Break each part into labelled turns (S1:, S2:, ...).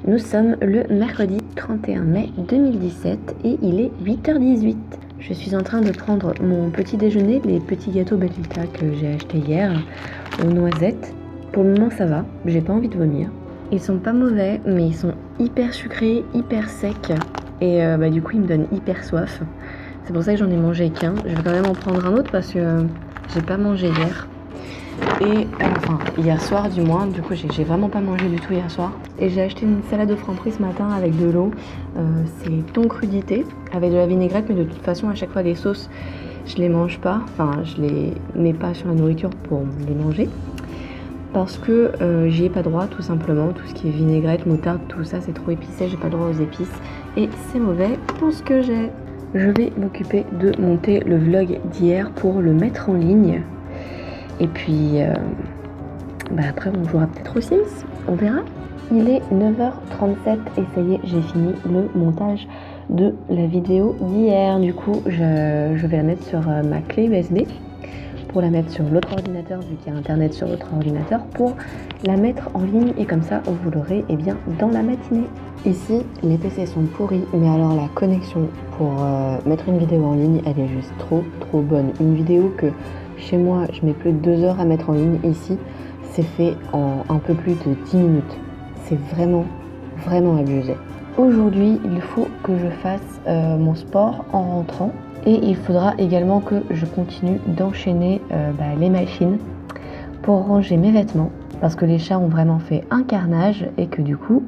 S1: Nous sommes le mercredi 31 mai 2017 et il est 8h18. Je suis en train de prendre mon petit déjeuner, les petits gâteaux Belgica que j'ai achetés hier aux noisettes. Pour le moment ça va, j'ai pas envie de vomir. Ils sont pas mauvais mais ils sont hyper sucrés, hyper secs et du coup ils me donnent hyper soif. C'est pour ça que j'en ai mangé qu'un. Je vais quand même en prendre un autre parce que j'ai pas mangé hier. Et enfin hier soir du moins, du coup j'ai vraiment pas mangé du tout hier soir. Et j'ai acheté une salade de franprix ce matin avec de l'eau. C'est thon crudité avec de la vinaigrette, mais de toute façon à chaque fois les sauces je les mange pas, enfin je les mets pas sur la nourriture pour les manger. Parce que j'y ai pas droit tout simplement, tout ce qui est vinaigrette, moutarde, tout ça c'est trop épicé, j'ai pas le droit aux épices et c'est mauvais pour ce que j'ai. Je vais m'occuper de monter le vlog d'hier pour le mettre en ligne. Et puis après on jouera peut-être aux Sims, on verra. Il est 9h37 et ça y est, j'ai fini le montage de la vidéo d'hier. Du coup je vais la mettre sur ma clé USB pour la mettre sur l'autre ordinateur vu qu'il y a internet sur l'autre ordinateur pour la mettre en ligne et comme ça vous l'aurez dans la matinée. Ici les PC sont pourris mais alors la connexion pour mettre une vidéo en ligne elle est juste trop bonne. Une vidéo que chez moi je mets plus de 2 heures à mettre en ligne, ici c'est fait en un peu plus de 10 minutes. C'est vraiment abusé. Aujourd'hui il faut que je fasse mon sport en rentrant. Et il faudra également que je continue d'enchaîner les machines pour ranger mes vêtements parce que les chats ont vraiment fait un carnage et que du coup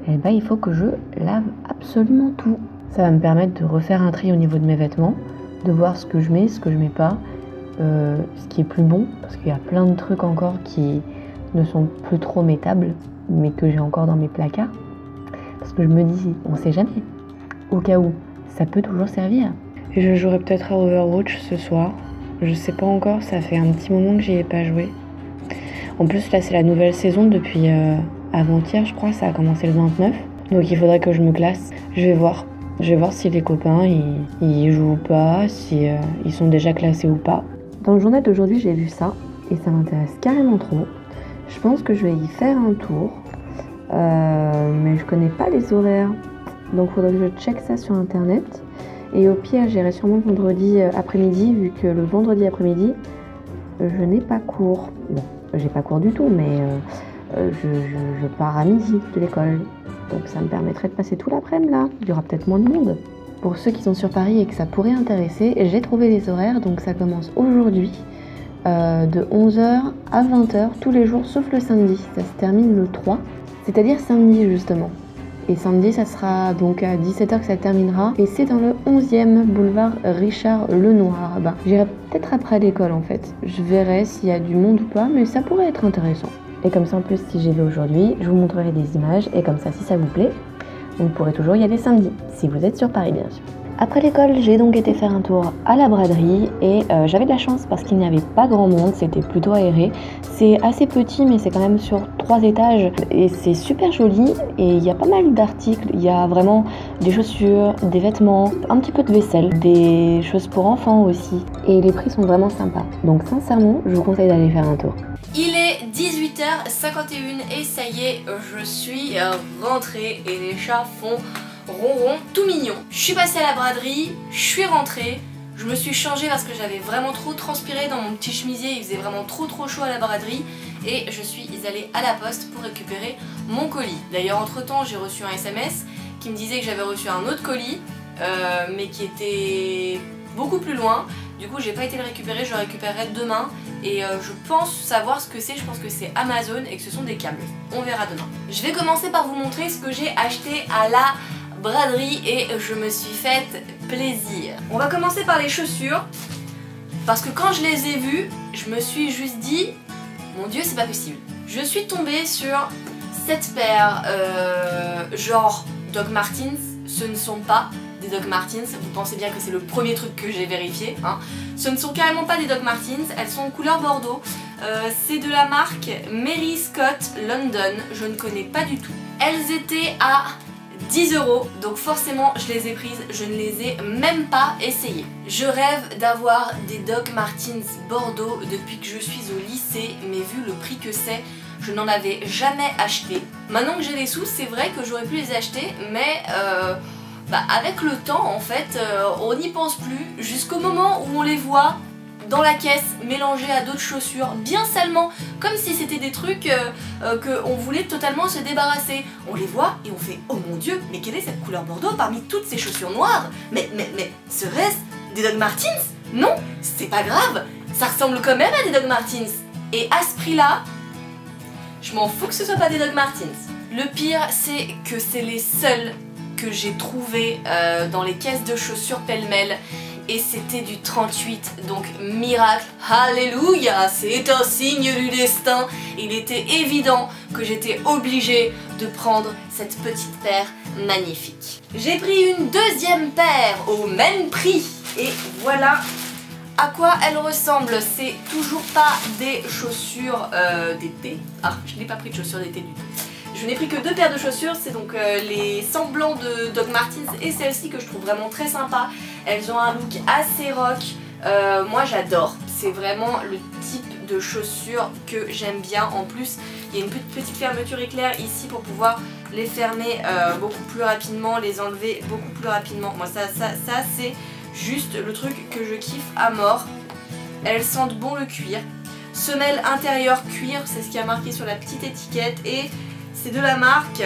S1: il faut que je lave absolument tout. Ça va me permettre de refaire un tri au niveau de mes vêtements, de voir ce que je mets, ce que je mets pas, ce qui est plus bon parce qu'il y a plein de trucs encore qui ne sont plus trop mettables mais que j'ai encore dans mes placards parce que je me dis on sait jamais, au cas où ça peut toujours servir. Et je jouerai peut-être à Overwatch ce soir. Je sais pas encore, ça fait un petit moment que j'y ai pas joué. En plus là c'est la nouvelle saison depuis avant-hier je crois, ça a commencé le 29. Donc il faudrait que je me classe. Je vais voir si les copains ils jouent ou pas, si ils sont déjà classés ou pas. Dans le journal d'aujourd'hui j'ai vu ça et ça m'intéresse carrément trop. Je pense que je vais y faire un tour. Mais je connais pas les horaires. Donc faudrait que je check ça sur internet. Et au pire, j'irai sûrement vendredi après-midi, vu que le vendredi après-midi, je n'ai pas cours. Bon, j'ai pas cours du tout, mais je pars à midi de l'école. Donc ça me permettrait de passer tout l'après-midi là. Il y aura peut-être moins de monde. Pour ceux qui sont sur Paris et que ça pourrait intéresser, j'ai trouvé les horaires. Donc ça commence aujourd'hui, de 11h à 20h, tous les jours, sauf le samedi. Ça se termine le 3, c'est-à-dire samedi justement. Et samedi, ça sera donc à 17h que ça terminera. Et c'est dans le 11e boulevard Richard Lenoir. J'irai peut-être après l'école en fait. Je verrai s'il y a du monde ou pas, mais ça pourrait être intéressant. Et comme ça en plus, si j'y vais aujourd'hui, je vous montrerai des images. Et comme ça, si ça vous plaît, vous pourrez toujours y aller samedi, si vous êtes sur Paris bien sûr. Après l'école, j'ai donc été faire un tour à la braderie et j'avais de la chance parce qu'il n'y avait pas grand monde, c'était plutôt aéré. C'est assez petit mais c'est quand même sur 3 étages et c'est super joli et il y a pas mal d'articles. Il y a vraiment des chaussures, des vêtements, un petit peu de vaisselle, des choses pour enfants aussi et les prix sont vraiment sympas. Donc sincèrement, je vous conseille d'aller faire un tour.
S2: Il est 18h51 et ça y est, je suis rentrée et les chats font ronron tout mignon. Je suis passée à la braderie, je suis rentrée, je me suis changée parce que j'avais vraiment trop transpiré dans mon petit chemisier, il faisait vraiment trop chaud à la braderie et je suis allée à la poste pour récupérer mon colis. D'ailleurs entre temps j'ai reçu un SMS qui me disait que j'avais reçu un autre colis mais qui était beaucoup plus loin. Du coup j'ai pas été le récupérer, je le récupérerai demain et je pense savoir ce que c'est, je pense que c'est Amazon et que ce sont des câbles. On verra demain. Je vais commencer par vous montrer ce que j'ai acheté à la braderie et je me suis faite plaisir. On va commencer par les chaussures parce que quand je les ai vues, je me suis juste dit mon dieu c'est pas possible. Je suis tombée sur cette paire genre Doc Martens, ce ne sont pas des Doc Martens, vous pensez bien que c'est le premier truc que j'ai vérifié hein. Ce ne sont carrément pas des Doc Martens, elles sont en couleur bordeaux, c'est de la marque Mary Scott London, je ne connais pas du tout. Elles étaient à 10 €, donc forcément je les ai prises, je ne les ai même pas essayées. Je rêve d'avoir des Doc Martens Bordeaux depuis que je suis au lycée, mais vu le prix que c'est, je n'en avais jamais acheté. Maintenant que j'ai les sous, c'est vrai que j'aurais pu les acheter, mais avec le temps en fait, on n'y pense plus jusqu'au moment où on les voit dans la caisse mélangés à d'autres chaussures bien salement, comme si c'était des trucs qu'on voulait totalement se débarrasser. On les voit et on fait oh mon dieu, mais quelle est cette couleur bordeaux parmi toutes ces chaussures noires? Mais serait-ce des Doc Martens? Non, c'est pas grave, ça ressemble quand même à des Doc Martens. Et à ce prix là, je m'en fous que ce soit pas des Doc Martens. Le pire c'est que c'est les seuls que j'ai trouvés dans les caisses de chaussures pêle-mêle. Et c'était du 38, donc miracle, alléluia, c'est un signe du destin. Il était évident que j'étais obligée de prendre cette petite paire magnifique. J'ai pris une deuxième paire au même prix et voilà à quoi elle ressemble. C'est toujours pas des chaussures d'été. Ah, je n'ai pas pris de chaussures d'été du tout. Je n'ai pris que deux paires de chaussures, c'est donc les semblants de Doc Martens et celle-ci que je trouve vraiment très sympa. Elles ont un look assez rock, moi j'adore, c'est vraiment le type de chaussures que j'aime bien. En plus, il y a une petite fermeture éclair ici pour pouvoir les fermer beaucoup plus rapidement, les enlever beaucoup plus rapidement. Moi ça c'est juste le truc que je kiffe à mort. Elles sentent bon le cuir. Semelle intérieure cuir, c'est ce qui a marqué sur la petite étiquette et c'est de la marque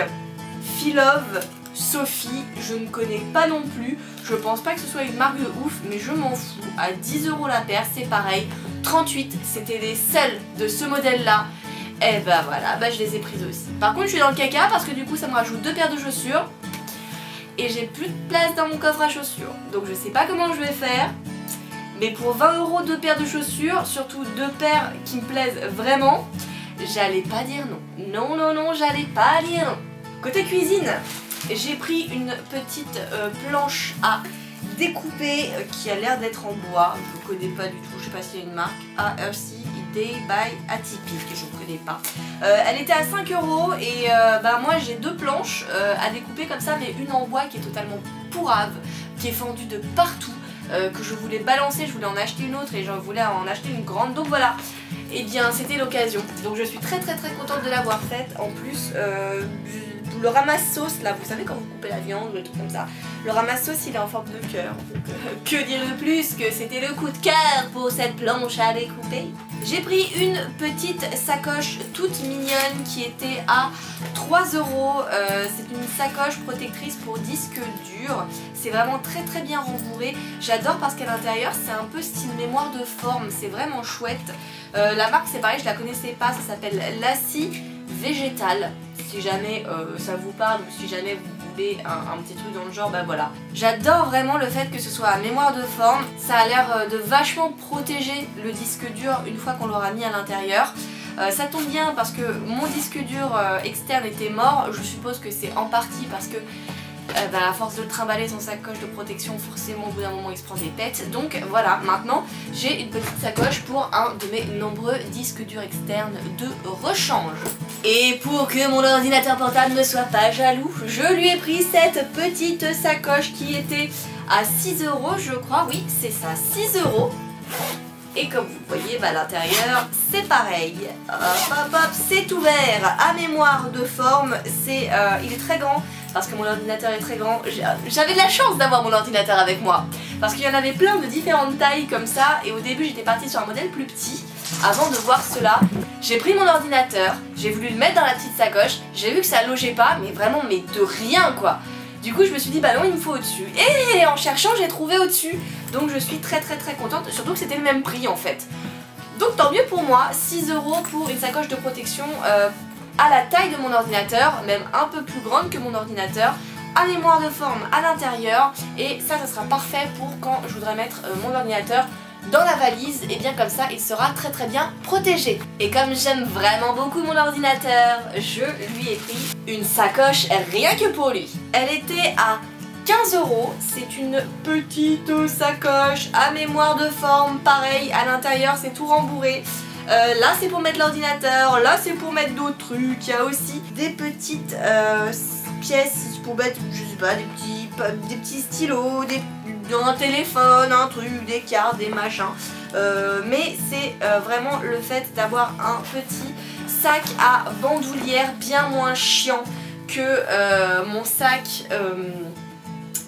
S2: Philove Sophie, je ne connais pas non plus, je pense pas que ce soit une marque de ouf, mais je m'en fous, à 10 € la paire, c'est pareil, 38, c'était les seuls de ce modèle là, et bah voilà, je les ai prises aussi. Par contre je suis dans le caca parce que du coup ça me rajoute deux paires de chaussures, et j'ai plus de place dans mon coffre à chaussures, donc je sais pas comment je vais faire, mais pour 20 € deux paires de chaussures, surtout deux paires qui me plaisent vraiment, j'allais pas dire non. Non, j'allais pas dire non. Côté cuisine, j'ai pris une petite planche à découper qui a l'air d'être en bois. Je ne connais pas du tout, je sais pas s'il y a une marque. ARC Day by Atypique, je ne connais pas. Elle était à 5 € et moi j'ai deux planches à découper comme ça, mais une en bois qui est totalement pourrave, qui est fendue de partout, que je voulais balancer, je voulais en acheter une autre et je voulais en acheter une grande, donc voilà. Et bien c'était l'occasion, donc je suis très contente de l'avoir faite. En plus le ramasse-sauce là, vous savez quand vous coupez la viande ou des trucs comme ça, le ramasse-sauce il est en forme de cœur, donc que dire de plus que c'était le coup de cœur pour cette planche à découper. J'ai pris une petite sacoche toute mignonne qui était à 3 €, c'est une sacoche protectrice pour disque dur, c'est vraiment très bien rembourré, j'adore parce qu'à l'intérieur c'est un peu style mémoire de forme, c'est vraiment chouette. La marque c'est pareil, je la connaissais pas, ça s'appelle Lassie Végétal, si jamais ça vous parle ou si jamais vous voulez un petit truc dans le genre, voilà. J'adore vraiment le fait que ce soit à mémoire de forme, ça a l'air de vachement protéger le disque dur une fois qu'on l'aura mis à l'intérieur. Ça tombe bien parce que mon disque dur externe était mort, je suppose que c'est en partie parce que à force de le trimballer sans sacoche de protection, forcément au bout d'un moment il se prend des pètes. Donc voilà, maintenant j'ai une petite sacoche pour un de mes nombreux disques durs externes de rechange. Et pour que mon ordinateur portable ne soit pas jaloux, je lui ai pris cette petite sacoche qui était à 6 € je crois, oui c'est ça, 6 €. Et comme vous voyez, à l'intérieur, c'est pareil. Hop, c'est ouvert à mémoire de forme. Il est très grand parce que mon ordinateur est très grand. J'avais de la chance d'avoir mon ordinateur avec moi parce qu'il y en avait plein de différentes tailles comme ça. Et au début, j'étais partie sur un modèle plus petit. Avant de voir cela, j'ai pris mon ordinateur, j'ai voulu le mettre dans la petite sacoche. J'ai vu que ça logeait pas, mais vraiment, mais de rien quoi. Du coup je me suis dit bah non il me faut au-dessus, et en cherchant j'ai trouvé au-dessus, donc je suis très contente, surtout que c'était le même prix en fait. Donc tant mieux pour moi, 6 € pour une sacoche de protection à la taille de mon ordinateur, même un peu plus grande que mon ordinateur, à mémoire de forme à l'intérieur, et ça sera parfait pour quand je voudrais mettre mon ordinateur dans la valise, et bien comme ça il sera très bien protégé. Et comme j'aime vraiment beaucoup mon ordinateur, je lui ai pris une sacoche rien que pour lui. Elle était à 15 €, c'est une petite sacoche à mémoire de forme, pareil à l'intérieur c'est tout rembourré. Là c'est pour mettre l'ordinateur, là c'est pour mettre d'autres trucs, il y a aussi des petites pièces pour mettre, je sais pas, des petits stylos, un téléphone, un truc, des cartes, des machins. Mais c'est vraiment le fait d'avoir un petit sac à bandoulière bien moins chiant que mon sac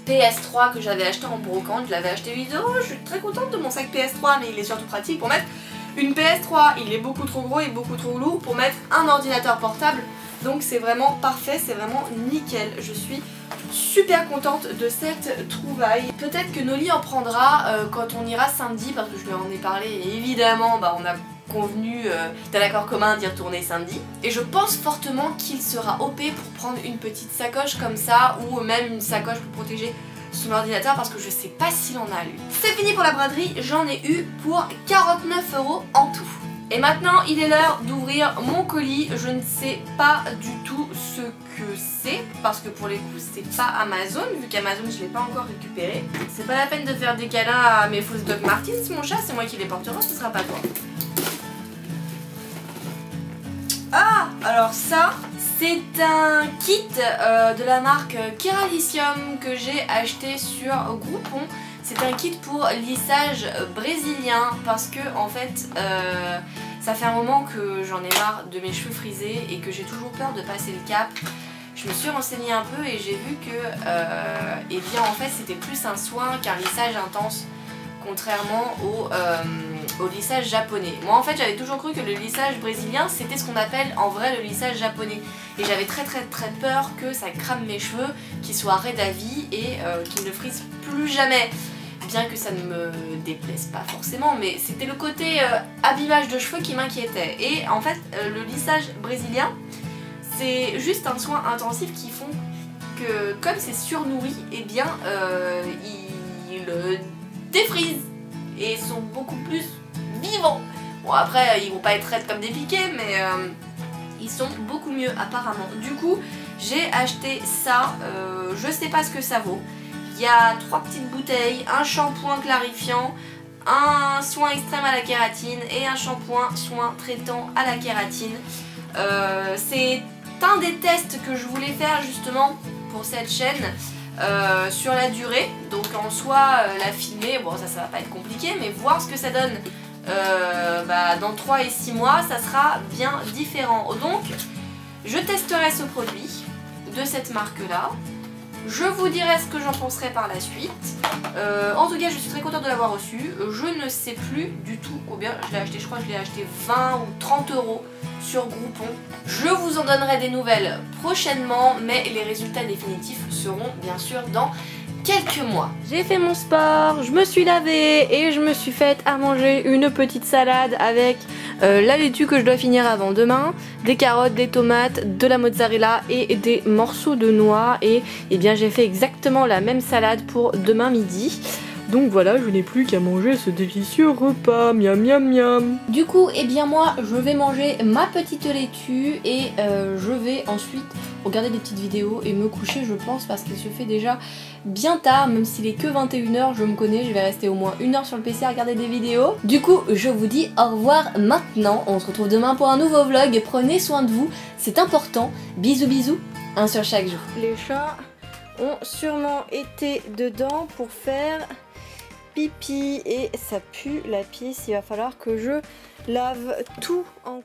S2: PS3 que j'avais acheté en brocante. Je l'avais acheté 8 €. Je suis très contente de mon sac PS3, mais il est surtout pratique pour mettre une PS3. Il est beaucoup trop gros et beaucoup trop lourd pour mettre un ordinateur portable. Donc c'est vraiment parfait, c'est vraiment nickel. Je suis super contente de cette trouvaille. Peut-être que Noli en prendra quand on ira samedi, parce que je lui en ai parlé et évidemment on a convenu d'un accord commun d'y retourner samedi. Et je pense fortement qu'il sera OP pour prendre une petite sacoche comme ça, ou même une sacoche pour protéger son ordinateur, parce que je sais pas s'il en a lui. C'est fini pour la braderie, j'en ai eu pour 49 € en tout. Et maintenant il est l'heure d'ouvrir mon colis. Je ne sais pas du tout ce que c'est, parce que pour les coups c'est pas Amazon, vu qu'Amazon je l'ai pas encore récupéré. C'est pas la peine de faire des câlins à mes fausses Doc Martens mon chat, c'est moi qui les portera, ce sera pas toi. Ah, alors ça, c'est un kit de la marque Keralicium que j'ai acheté sur Groupon. C'est un kit pour lissage brésilien, parce que en fait ça fait un moment que j'en ai marre de mes cheveux frisés et que j'ai toujours peur de passer le cap. Je me suis renseignée un peu et j'ai vu que eh bien en fait c'était plus un soin qu'un lissage intense, contrairement au lissage japonais. Moi en fait j'avais toujours cru que le lissage brésilien c'était ce qu'on appelle en vrai le lissage japonais, et j'avais très peur que ça crame mes cheveux, qu'ils soient raides à vie et qu'ils ne frisent plus jamais. Bien que ça ne me déplaise pas forcément, mais c'était le côté abîmage de cheveux qui m'inquiétait. Et en fait le lissage brésilien c'est juste un soin intensif qui font que comme c'est surnourri, et eh bien ils défrisent et sont beaucoup plus vivants. Bon après ils vont pas être raides comme des piquets, mais ils sont beaucoup mieux apparemment. Du coup j'ai acheté ça, je sais pas ce que ça vaut. Il y a 3 petites bouteilles, un shampoing clarifiant, un soin extrême à la kératine et un shampoing soin traitant à la kératine. C'est un des tests que je voulais faire justement pour cette chaîne sur la durée. Donc en soi la filmer, bon ça va pas être compliqué, mais voir ce que ça donne dans 3 et 6 mois, ça sera bien différent. Donc je testerai ce produit de cette marque là. Je vous dirai ce que j'en penserai par la suite. En tout cas je suis très contente de l'avoir reçu. Je ne sais plus du tout combien je l'ai acheté. Je crois que je l'ai acheté 20 ou 30 € sur Groupon. Je vous en donnerai des nouvelles prochainement, mais les résultats définitifs seront bien sûr dans quelques mois. J'ai fait mon sport, je me suis lavée et je me suis faite à manger une petite salade avec la laitue que je dois finir avant demain, des carottes, des tomates, de la mozzarella et des morceaux de noix. Et eh bien j'ai fait exactement la même salade pour demain midi. Donc voilà, je n'ai plus qu'à manger ce délicieux repas, miam miam miam. Du coup, eh bien moi, je vais manger ma petite laitue et je vais ensuite regarder des petites vidéos et me coucher, je pense, parce qu'il se fait déjà bien tard, même s'il est que 21 h, je me connais, je vais rester au moins 1 heure sur le PC à regarder des vidéos. Du coup, je vous dis au revoir maintenant, on se retrouve demain pour un nouveau vlog, prenez soin de vous, c'est important, bisous bisous, un sur chaque jour. Les chats ont sûrement été dedans pour faire pipi et ça pue la pisse, il va falloir que je lave tout encore.